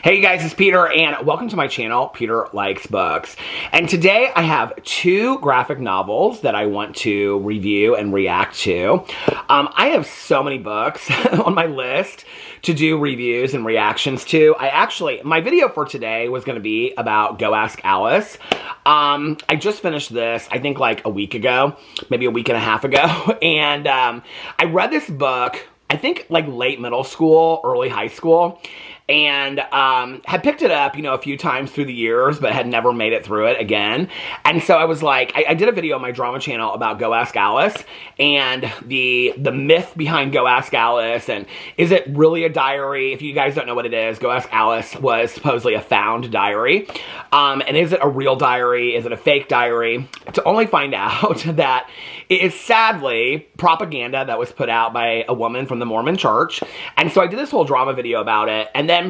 Hey you guys, it's Peter, and welcome to my channel, Peter Likes Books. And today I have two graphic novels that I want to review and react to. I have so many books on my list to do reviews and reactions to. My video for today was going to be about Go Ask Alice. I just finished this, I think like a week ago, maybe a week and a half ago, and I read this book, I think like late middle school, early high school, and had picked it up, a few times through the years, but had never made it through it again. And so I was like, I did a video on my drama channel about Go Ask Alice, and the myth behind Go Ask Alice, and is it really a diary? If you guys don't know what it is, Go Ask Alice was supposedly a found diary. And is it a real diary? Is it a fake diary? To only find out that it is sadly propaganda that was put out by a woman from the Mormon church. And so I did this whole drama video about it, and then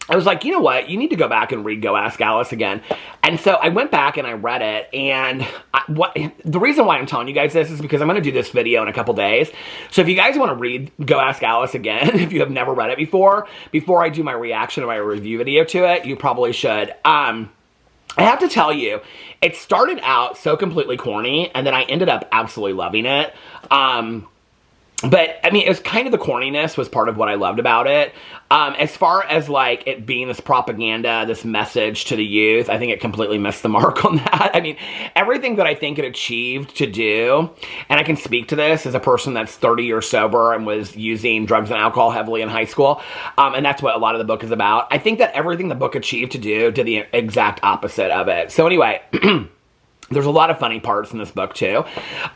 I was like, you know what? You need to go back and read Go Ask Alice again. And so I went back and I read it, and the reason why I'm telling you guys this is because I'm going to do this video in a couple days. So if you guys want to read Go Ask Alice again, if you have never read it before I do my reaction or my review video to it, you probably should. I have to tell you, it started out so completely corny, and then I ended up absolutely loving it. But, I mean, it was kind of the corniness was part of what I loved about it. As far as, like, it being this propaganda, this message to the youth, I think it completely missed the mark on that. I mean, everything that I think it achieved to do, and I can speak to this as a person that's 30 years sober and was using drugs and alcohol heavily in high school, and that's what a lot of the book is about. I think that everything the book achieved to do did the exact opposite of it. So anyway... There's a lot of funny parts in this book, too.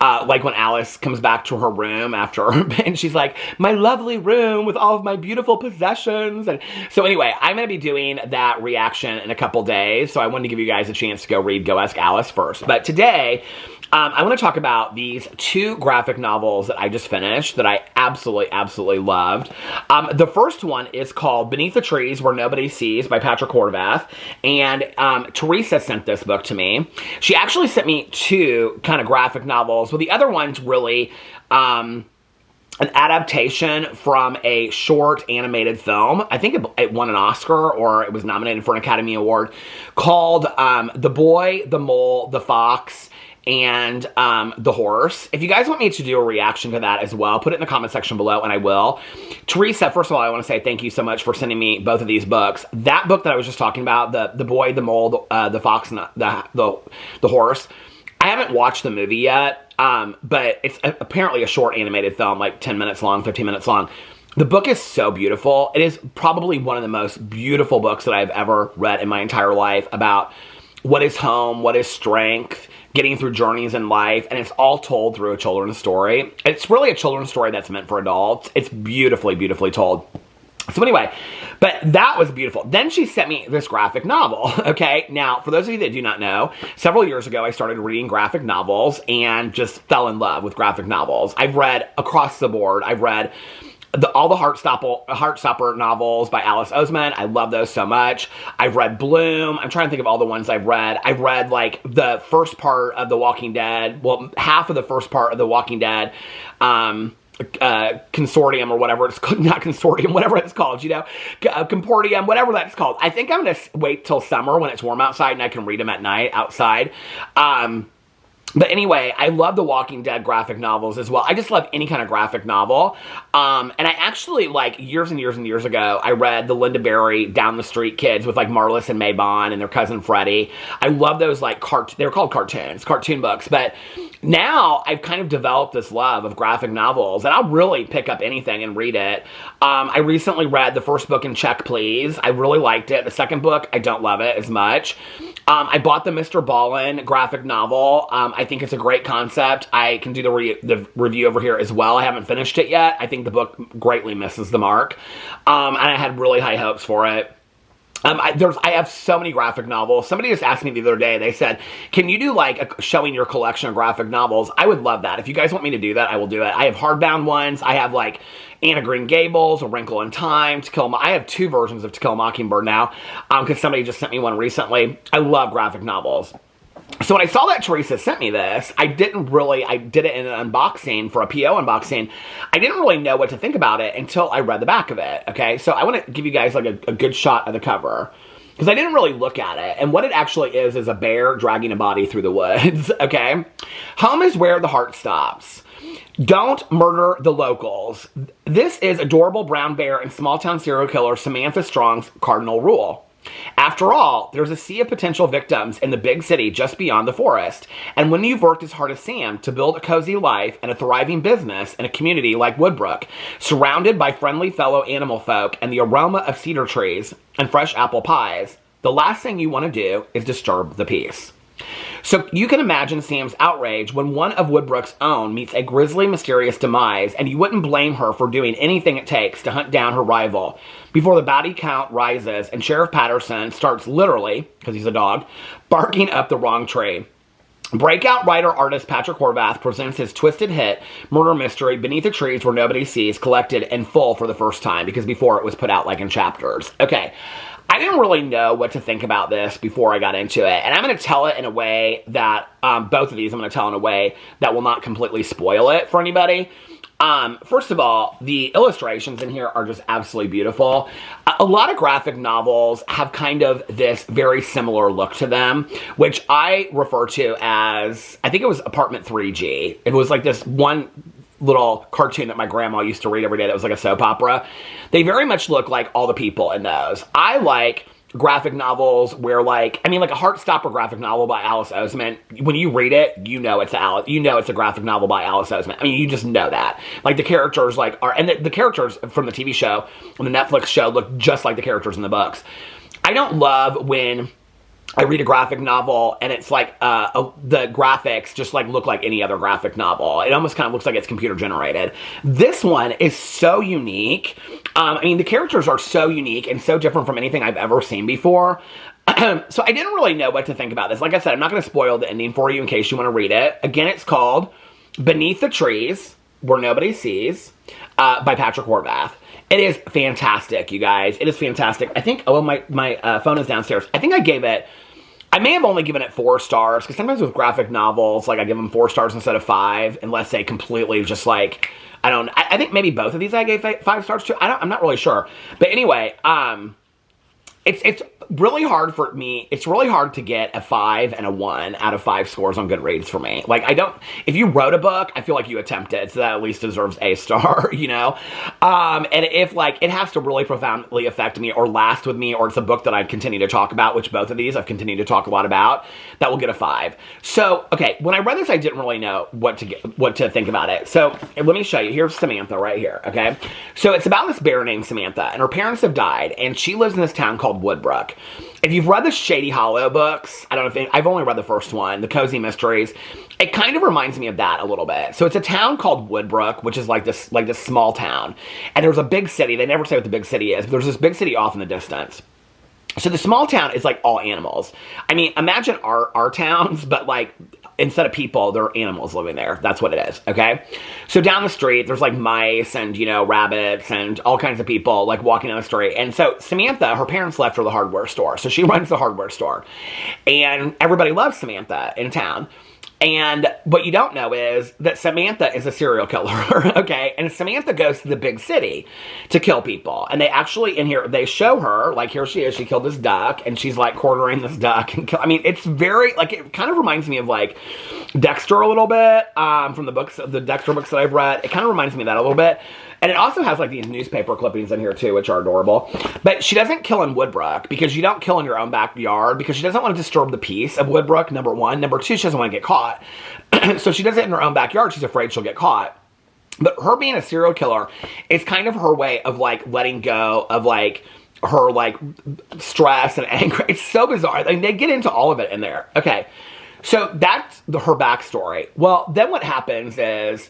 Like when Alice comes back to her room after, and she's like, my lovely room with all of my beautiful possessions. And so anyway, I'm going to be doing that reaction in a couple days. So I wanted to give you guys a chance to go read Go Ask Alice first. But today, I want to talk about these two graphic novels that I just finished that I absolutely loved. The first one is called Beneath the Trees Where Nobody Sees by Horvath. And Teresa sent this book to me. She actually sent me two kind of graphic novels. Well, the other one's really an adaptation from a short animated film. I think it won an Oscar, or it was nominated for an Academy Award, called The Boy, the Mole, the Fox, and the Horse. If you guys want me to do a reaction to that as well, put it in the comment section below, and I will. Teresa, first of all, I want to say thank you so much for sending me both of these books. That book that I was just talking about, the Boy, the Mole, the Fox, and the Horse, I haven't watched the movie yet, but it's apparently a short animated film, like 10 minutes long, 15 minutes long. The book is so beautiful. It is probably one of the most beautiful books that I've ever read in my entire life about what is home, what is strength, getting through journeys in life, and it's all told through a children's story. It's really a children's story that's meant for adults. It's beautifully told. So anyway, but that was beautiful. Then she sent me this graphic novel, okay? Now, for those of you that do not know, several years ago, I started reading graphic novels and just fell in love with graphic novels. I've read across the board. I've read all the Heartstopper novels by Alice Oseman. I love those so much. I've read Bloom. I'm trying to think of all the ones I've read. I've read, like, the first part of The Walking Dead. Well, half of the first part of The Walking Dead. Consortium or whatever it's called, not consortium, whatever it's called, Comportium, whatever that's called. I think I'm going to wait till summer when it's warm outside and I can read them at night outside. But anyway, I love the Walking Dead graphic novels as well. I just love any kind of graphic novel. And I actually, like, years and years ago, I read the Linda Berry Down the Street Kids with, like, Marlis and Maybon and their cousin Freddie. I love those, like, they were called cartoon books. But now I've kind of developed this love of graphic novels, and I'll really pick up anything and read it. I recently read the first book in Check Please. I really liked it. The second book, I don't love it as much. I bought the Mr. Ballin graphic novel. I think it's a great concept. I can do the review over here as well. I haven't finished it yet. I think the book greatly misses the mark. And I had really high hopes for it. I have so many graphic novels. Somebody just asked me the other day, they said, can you do like showing your collection of graphic novels? I would love that. If you guys want me to do that, I will do it. I have hardbound ones. I have like Anne of Green Gables, A Wrinkle in Time, I have two versions of To Kill a Mockingbird now, because somebody just sent me one recently. I love graphic novels. So when I saw that Teresa sent me this, I did it in an unboxing for a PO unboxing. I didn't really know what to think about it until I read the back of it, okay? So I want to give you guys like a good shot of the cover, because I didn't really look at it. And what it actually is a bear dragging a body through the woods, okay? Home is where the heart stops. Don't murder the locals. This is adorable brown bear and small-town serial killer Samantha Strong's cardinal rule. After all, there's a sea of potential victims in the big city just beyond the forest. And when you've worked as hard as Sam to build a cozy life and a thriving business in a community like Woodbrook, surrounded by friendly fellow animal folk and the aroma of cedar trees and fresh apple pies, the last thing you want to do is disturb the peace. So you can imagine Sam's outrage when one of Woodbrook's own meets a grisly, mysterious demise, and you wouldn't blame her for doing anything it takes to hunt down her rival before the body count rises and Sheriff Patterson starts literally, because he's a dog, barking up the wrong tree. Breakout writer-artist Patrick Horvath presents his twisted hit murder mystery Beneath the Trees Where Nobody Sees, collected in full for the first time, because before it was put out like in chapters. Okay. I didn't really know what to think about this before I got into it, and I'm going to tell it in a way that, both of these I'm going to tell in a way that will not completely spoil it for anybody. First of all, the illustrations in here are just absolutely beautiful. A lot of graphic novels have kind of this very similar look to them, which I refer to as, I think it was Apartment 3G. It was like this one little cartoon that my grandma used to read every day that was like a soap opera. They very much look like all the people in those. I like graphic novels where like a Heartstopper graphic novel by Alice Oseman. When you read it, you know it's a graphic novel by Alice Oseman. I mean, you just know that. Like the characters the characters from the TV show, from the Netflix show, look just like the characters in the books. I don't love when I read a graphic novel and it's like the graphics just like look like any other graphic novel. It almost kind of looks like it's computer generated. This one is so unique. I mean, the characters are so unique and so different from anything I've ever seen before. So I didn't really know what to think about this. Like I said, I'm not going to spoil the ending for you in case you want to read it. Again, it's called Beneath the Trees Where Nobody Sees by Patrick Horvath. It is fantastic, you guys. It is fantastic. I think, my phone is downstairs. I think I may have only given it 4 stars, because sometimes with graphic novels, like I give them 4 stars instead of 5, unless they completely just like, I think maybe both of these I gave 5 stars to. I'm not really sure. But anyway, it's really hard for me. It's really hard to get a 5 and a 1 out of 5 scores on Goodreads for me. Like, if you wrote a book, I feel like you attempted, so that at least deserves a star, you know? And if, like, it has to really profoundly affect me or last with me, or it's a book that I continue to talk about, which both of these I've continued to talk a lot about, that will get a 5. So, okay, when I read this, I didn't really know what to think about it. So, let me show you. Here's Samantha right here, okay? So, it's about this bear named Samantha, and her parents have died, and she lives in this town called Woodbrook. If you've read the Shady Hollow books, I don't know if I've only read the first one, the Cozy Mysteries. It kind of reminds me of that a little bit. So it's a town called Woodbrook, which is like this small town. And there's a big city. They never say what the big city is, but there's this big city off in the distance. So the small town is like all animals. I mean, imagine our towns, but like instead of people, there are animals living there. That's what it is, okay? So down the street, there's like mice and, rabbits and all kinds of people like walking down the street. And so Samantha, her parents left her the hardware store. So she runs the hardware store. And everybody loves Samantha in town. And what you don't know is that Samantha is a serial killer, okay? And Samantha goes to the big city to kill people. And they actually, in here, they show her, like, here she is, she killed this duck, and she's, like, quartering this duck. And I mean, it's very, like, it kind of reminds me of, like, Dexter a little bit, from the books, the Dexter books that I've read. It kind of reminds me of that a little bit. And it also has, like, these newspaper clippings in here, too, which are adorable. But she doesn't kill in Woodbrook, because you don't kill in your own backyard, because she doesn't want to disturb the peace of Woodbrook, number one. Number two, she doesn't want to get caught. So she does it in her own backyard. She's afraid she'll get caught. But her being a serial killer is kind of her way of, like, letting go of, like, her, like, stress and anger. It's so bizarre. I mean, they get into all of it in there. Okay. So that's her backstory. Well, then what happens is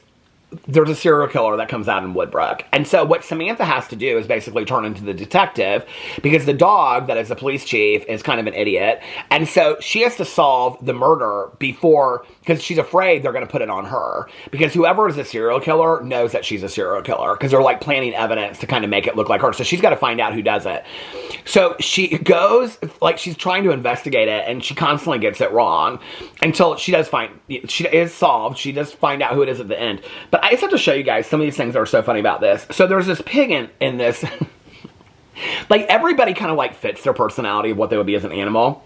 there's a serial killer that comes out in Woodbrook. And so what Samantha has to do is basically turn into the detective, because the dog that is the police chief is kind of an idiot. And so she has to solve the murder before, because she's afraid they're going to put it on her. Because whoever is a serial killer knows that she's a serial killer, because they're like planting evidence to kind of make it look like her. So she's got to find out who does it. So she goes, like, she's trying to investigate it, and she constantly gets it wrong until she does find, she is solved. She does find out who it is at the end. But I just have to show you guys some of these things that are so funny about this. So there's this pig in this. Like, everybody kind of like fits their personality of what they would be as an animal.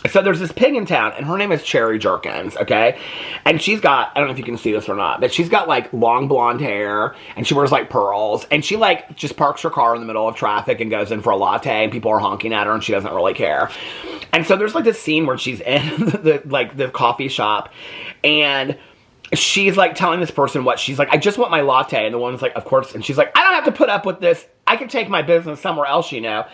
So there's this pig in town, and her name is Cherry Jerkins, okay? And she's got, I don't know if you can see this or not, but she's got like long blonde hair, and she wears like pearls, and she like just parks her car in the middle of traffic and goes in for a latte, and people are honking at her, and she doesn't really care. And so there's like this scene where she's in the coffee shop, and she's like telling this person what she's like, I just want my latte. And the woman's like, of course. And she's like, I don't have to put up with this. I can take my business somewhere else, you know.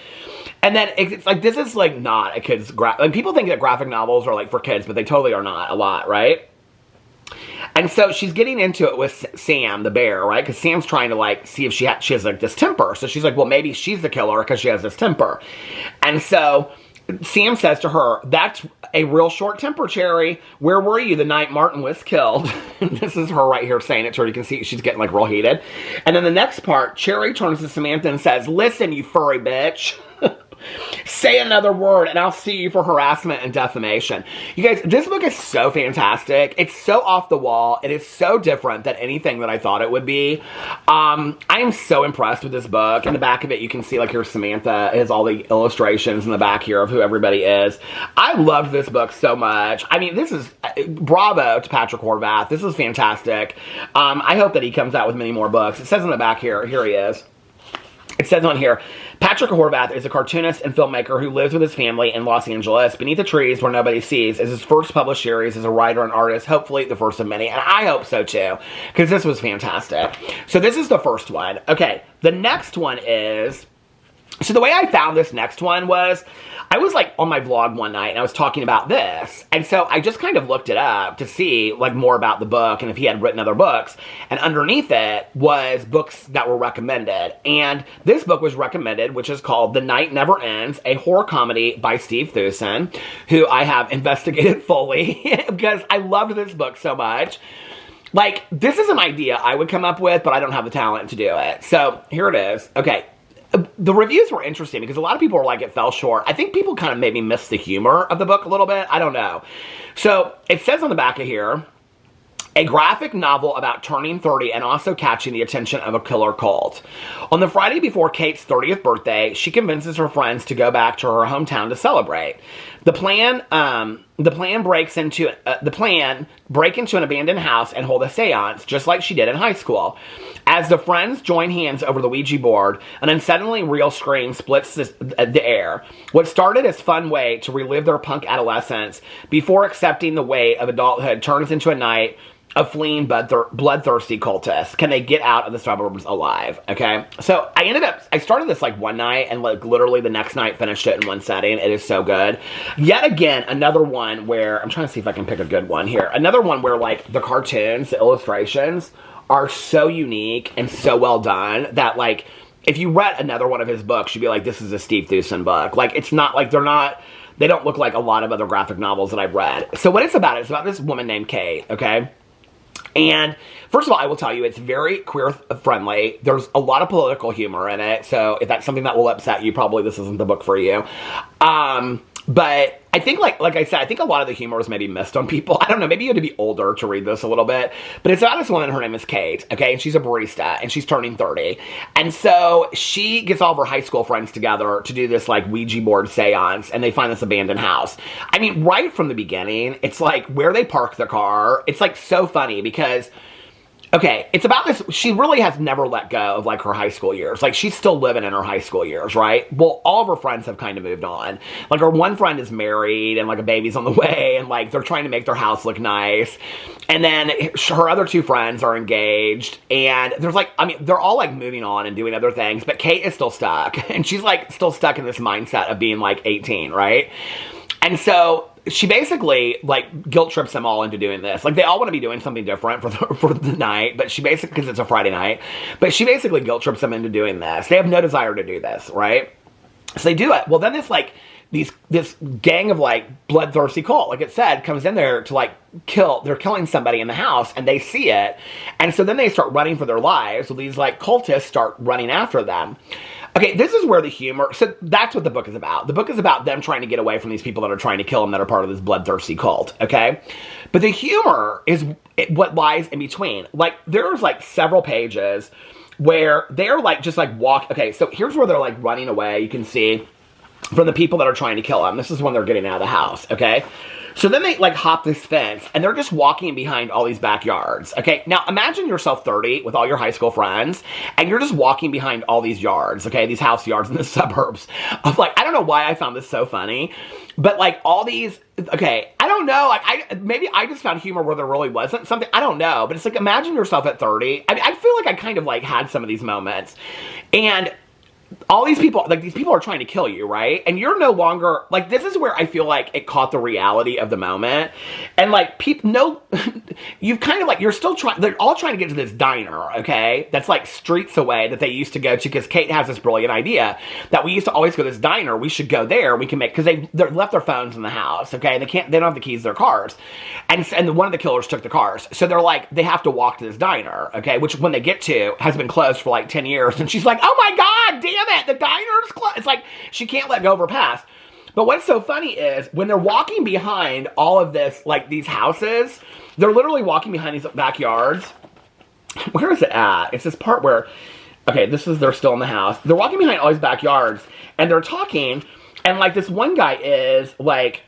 And then it's like, this is like not a kid's like, people think that graphic novels are like for kids, but they totally are not a lot, right? And so she's getting into it with Sam, the bear, right? Because Sam's trying to like see if she has like this temper. So she's like, well, maybe she's the killer because she has this temper. And so Sam says to her, that's a real short temper, Cherry. Where were you the night Martin was killed? This is her right here saying it to her. You can see she's getting like real heated. And then the next part, Cherry turns to Samantha and says, listen, you furry bitch. Say another word and I'll sue you for harassment and defamation. You guys, this book is so fantastic. It's so off the wall. It is so different than anything that I thought it would be. I am so impressed with this book. In the back of it, you can see like here's Samantha. It has all the illustrations in the back here of who everybody is. I loved this book so much. I mean, this is, bravo to Patrick Horvath. This is fantastic. I hope that he comes out with many more books. It says in the back here he is. It says on here, Patrick Horvath is a cartoonist and filmmaker who lives with his family in Los Angeles, beneath the trees where nobody sees, is his first published series as a writer and artist, hopefully the first of many, and I hope so too, because this was fantastic. So this is the first one. Okay, the next one is, so the way I found this next one was, I was like on my vlog one night and I was talking about this. And so I just kind of looked it up to see like more about the book and if he had written other books. And underneath it was books that were recommended. And this book was recommended, which is called The Night Never Ends, a horror comedy by Steve Thueson, who I have investigated fully because I loved this book so much. Like, this is an idea I would come up with, but I don't have the talent to do it. So here it is. Okay. The reviews were interesting because a lot of people were like, it fell short. I think people kind of maybe missed the humor of the book a little bit. I don't know. So it says on the back of here, a graphic novel about turning 30 and also catching the attention of a killer cult. On the Friday before Kate's 30th birthday, she convinces her friends to go back to her hometown to celebrate. The plan break into an abandoned house and hold a seance, just like she did in high school. As the friends join hands over the Ouija board, an unsettlingly real scream splits the air. What started as a fun way to relive their punk adolescence before accepting the weight of adulthood turns into a night of fleeing bloodthirsty cultists. Can they get out of the suburbs alive? Okay, so I started this like one night and like literally the next night finished it in one setting. It is so good. Yet again, another one where, I'm trying to see if I can pick a good one here. Another one where like the cartoons, the illustrations are so unique and so well done that like, if you read another one of his books, you'd be like, this is a Steve Thueson book. Like, it's not like they don't look like a lot of other graphic novels that I've read. So what it's about this woman named Kate, okay? And first of all, I will tell you, it's very queer friendly. There's a lot of political humor in it. So if that's something that will upset you, probably this isn't the book for you. But I think, like I said, I think a lot of the humor is maybe missed on people. I don't know, maybe you had to be older to read this a little bit. But it's about this woman, her name is Kate, okay? And she's a barista, and she's turning 30. And so she gets all of her high school friends together to do this, like, Ouija board seance, and they find this abandoned house. I mean, right from the beginning, it's like where they park the car. It's, like, so funny because, okay, it's about this, she really has never let go of, like, her high school years. Like, she's still living in her high school years, right? Well, all of her friends have kind of moved on. Like, her one friend is married, and, like, a baby's on the way, and, like, they're trying to make their house look nice. And then her other two friends are engaged, and there's, like, I mean, they're all, like, moving on and doing other things, but Kate is still stuck. And she's, like, still stuck in this mindset of being, like, 18, right? And so she basically, like, guilt trips them all into doing this. Like, they all want to be doing something different for the night, but she basically, because it's a Friday night, but she basically guilt trips them into doing this. They have no desire to do this, right? So they do it. Well, then it's like, this gang of, like, bloodthirsty cult, like it said, comes in there to, like, they're killing somebody in the house, and they see it, and so then they start running for their lives, so these, like, cultists start running after them. Okay, this is where the humor, so that's what the book is about. The book is about them trying to get away from these people that are trying to kill them that are part of this bloodthirsty cult, okay? But the humor is what lies in between. Like, there's, like, several pages where they're, like, just, like, okay, so here's where they're, like, running away, you can see, from the people that are trying to kill them. This is when they're getting out of the house, okay? So then they, like, hop this fence, and they're just walking behind all these backyards, okay? Now, imagine yourself 30 with all your high school friends, and you're just walking behind all these yards, okay? These house yards in the suburbs. Of, like, I don't know why I found this so funny, but, like, all these, okay, I don't know, like, maybe I just found humor where there really wasn't something, I don't know, but it's like, imagine yourself at 30. I mean, I feel like I kind of, like, had some of these moments, and all these people, like, these people are trying to kill you, right? And you're no longer, like, this is where I feel like it caught the reality of the moment. And, like, you've kind of, like, you're still trying, they're all trying to get to this diner, okay? That's, like, streets away that they used to go to, because Kate has this brilliant idea that we used to always go to this diner, we should go there, we can make, because they left their phones in the house, okay? They don't have the keys to their cars. And one of the killers took the cars. So they're like, they have to walk to this diner, okay? Which, when they get to, has been closed for, like, 10 years. And she's like, oh my God, damn it, the diner's closed. It's like, she can't let go of her past. But what's so funny is, when they're walking behind all of this, like, these houses, they're literally walking behind these backyards. Where is it at? It's this part where, okay, they're still in the house. They're walking behind all these backyards, and they're talking, and, like, this one guy is, like,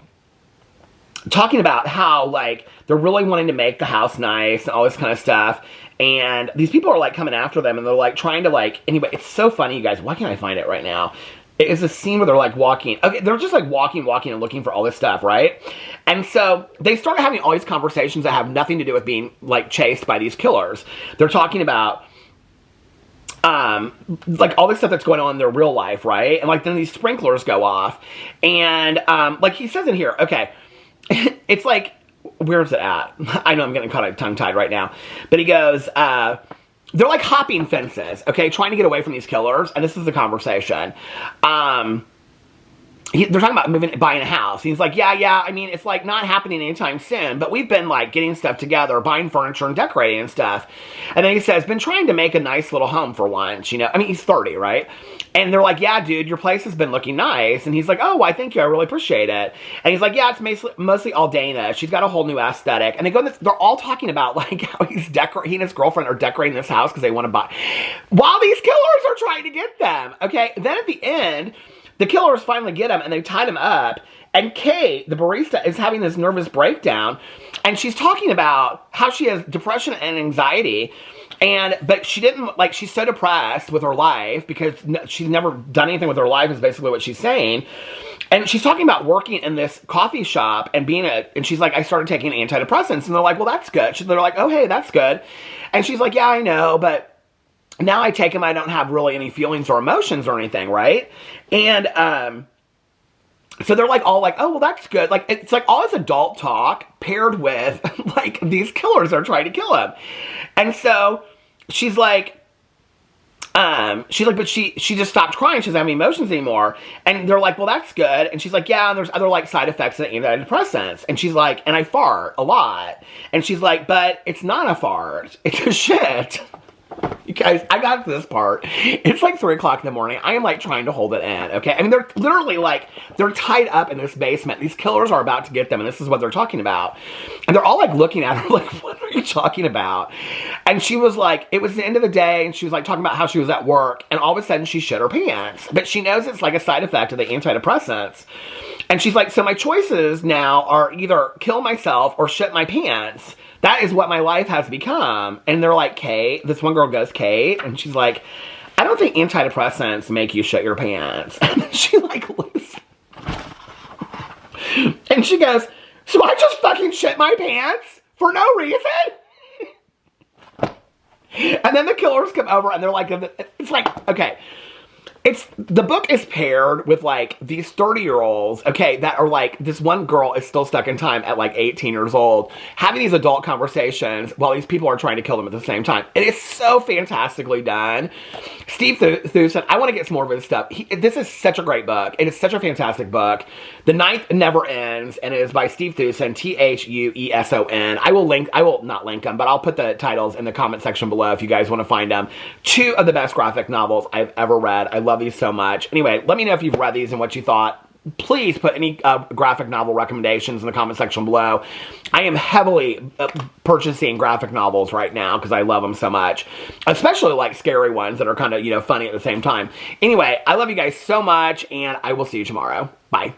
talking about how, like, they're really wanting to make the house nice and all this kind of stuff. And these people are, like, coming after them, and they're, like, trying to, like, anyway, it's so funny, you guys. Why can't I find it right now? It is a scene where they're, like, walking. Okay, they're just, like, walking and looking for all this stuff, right? And so they start having all these conversations that have nothing to do with being, like, chased by these killers. They're talking about, like, all this stuff that's going on in their real life, right? And, like, then these sprinklers go off. And, like, he says in here, okay, it's like, where's it at? I know I'm getting kind of tongue-tied right now. But he goes, they're like hopping fences, okay, trying to get away from these killers. And this is the conversation. They're talking about buying a house. He's like, yeah, I mean, it's, like, not happening anytime soon, but we've been, like, getting stuff together, buying furniture and decorating and stuff. And then he says, been trying to make a nice little home for once, you know? I mean, he's 30, right? And they're like, yeah, dude, your place has been looking nice. And he's like, oh, why, thank you, I really appreciate it. And he's like, yeah, it's mostly all Dana. She's got a whole new aesthetic. And they're all talking about, like, how he and his girlfriend are decorating this house because they want to buy, while these killers are trying to get them, okay? Then at the end, the killers finally get him, and they tied him up, and Kate, the barista, is having this nervous breakdown, and she's talking about how she has depression and anxiety, but she didn't, like, she's so depressed with her life, because she's never done anything with her life, is basically what she's saying, and she's talking about working in this coffee shop, and and she's like, I started taking antidepressants, and they're like, well, that's good. They're like, oh, hey, that's good, and she's like, yeah, I know, but now I take them, I don't have really any feelings or emotions or anything, right? And, so they're, like, all like, oh, well, that's good. Like, it's, like, all this adult talk paired with, like, these killers are trying to kill him. And so she's like, but she just stopped crying. She doesn't have any emotions anymore. And they're like, well, that's good. And she's like, yeah, and there's other, like, side effects of antidepressants. And she's like, and I fart a lot. And she's like, but it's not a fart. It's a shit. You guys, I got to this part. It's like 3 o'clock in the morning. I am, like, trying to hold it in, okay? I mean, they're literally, like, they're tied up in this basement. These killers are about to get them, and this is what they're talking about. And they're all, like, looking at her like, what are you talking about? And she was like, it was the end of the day, and she was, like, talking about how she was at work, and all of a sudden she shit her pants. But she knows it's, like, a side effect of the antidepressants. And she's like, so my choices now are either kill myself or shit my pants. That is what my life has become. And they're like, Kate, this one girl goes, Kate, and she's like, I don't think antidepressants make you shit your pants. And then she, like, loses. And she goes, so I just fucking shit my pants for no reason? And then the killers come over, and they're like, it's like, okay. The book is paired with, like, these 30-year-olds, okay, that are, like, this one girl is still stuck in time at, like, 18 years old, having these adult conversations while these people are trying to kill them at the same time. It is so fantastically done. Steve Thueson, I want to get some more of his stuff. This is such a great book. It is such a fantastic book. The Ninth Never Ends, and it is by Steve Thueson, Thueson. I will not link them, but I'll put the titles in the comment section below if you guys want to find them. 2 of the best graphic novels I've ever read. I love these so much. Anyway, let me know if you've read these and what you thought. Please put any graphic novel recommendations in the comment section below. I am heavily purchasing graphic novels right now because I love them so much. Especially like scary ones that are kind of, funny at the same time. Anyway, I love you guys so much, and I will see you tomorrow. Bye.